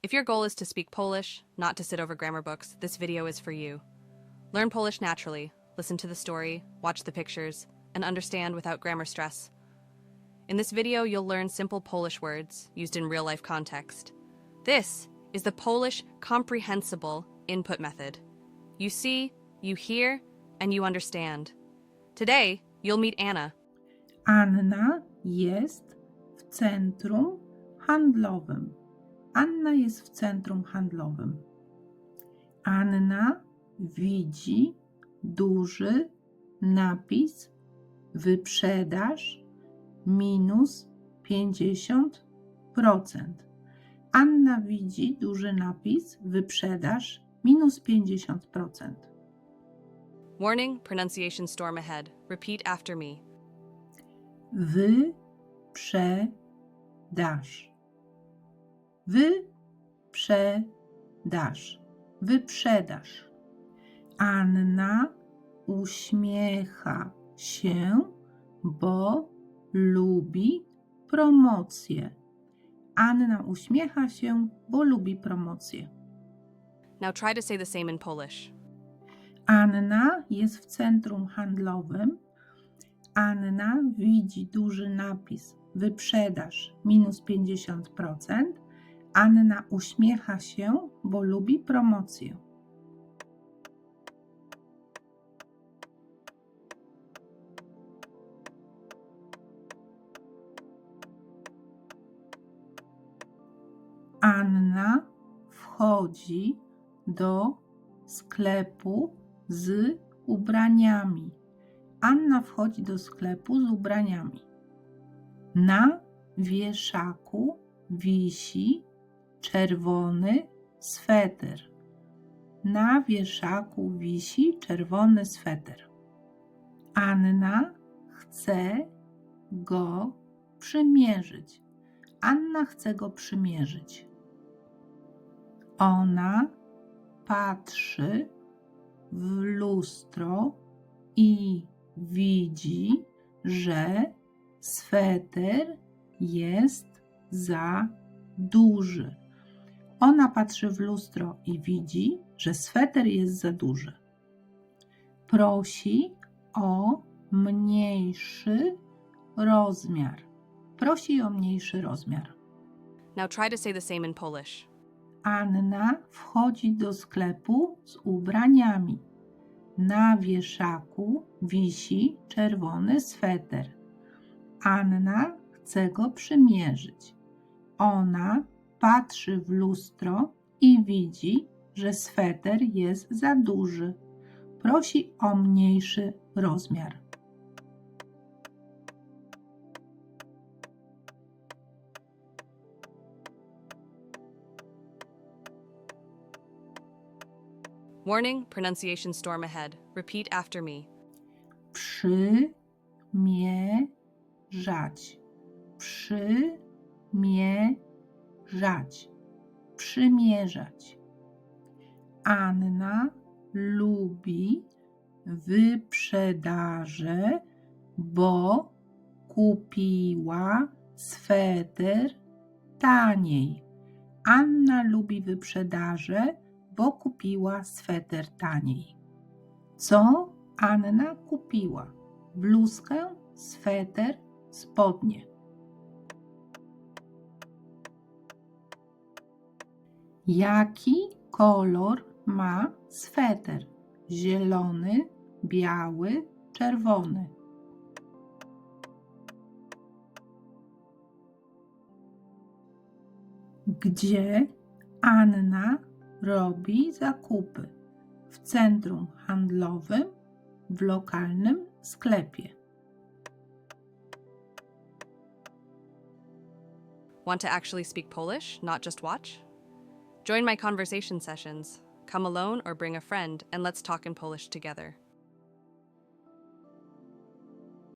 If your goal is to speak Polish, not to sit over grammar books, this video is for you. Learn Polish naturally, listen to the story, watch the pictures, and understand without grammar stress. In this video, you'll learn simple Polish words used in real-life context. This is the Polish comprehensible input method. You see, you hear, and you understand. Today, you'll meet Anna. Anna jest w centrum handlowym. Anna jest w centrum handlowym. Anna widzi duży napis wyprzedaż minus 50%. Anna widzi duży napis wyprzedaż minus 50%. Warning, pronunciation storm ahead. Repeat after me. Wyprzedaż. Wyprzedaż. Wyprzedaż. Anna uśmiecha się, bo lubi promocję. Anna uśmiecha się, bo lubi promocję. Now try to say the same in Polish. Anna jest w centrum handlowym. Anna widzi duży napis wyprzedaż minus 50%. Anna uśmiecha się, bo lubi promocję. Anna wchodzi do sklepu z ubraniami. Anna wchodzi do sklepu z ubraniami. Na wieszaku wisi czerwony sweter. Na wieszaku wisi czerwony sweter. Anna chce go przymierzyć. Anna chce go przymierzyć. Ona patrzy w lustro i widzi, że sweter jest za duży. Ona patrzy w lustro i widzi, że sweter jest za duży. Prosi o mniejszy rozmiar. Prosi o mniejszy rozmiar. Now try to say the same in Polish. Anna wchodzi do sklepu z ubraniami. Na wieszaku wisi czerwony sweter. Anna chce go przymierzyć. Ona patrzy w lustro i widzi, że sweter jest za duży. Prosi o mniejszy rozmiar. Warning, pronunciation storm ahead. Repeat after me. Przymierzać. Przymierzać. Przymierzać. Anna lubi wyprzedaże, bo kupiła sweter taniej. Anna lubi wyprzedaże, bo kupiła sweter taniej. Co Anna kupiła? Bluzkę, sweter, spodnie. Jaki kolor ma sweter? Zielony, biały, czerwony. Gdzie Anna robi zakupy? W centrum handlowym, w lokalnym sklepie. Want to actually speak Polish, not just watch? Join my conversation sessions. Come alone or bring a friend, and let's talk in Polish together.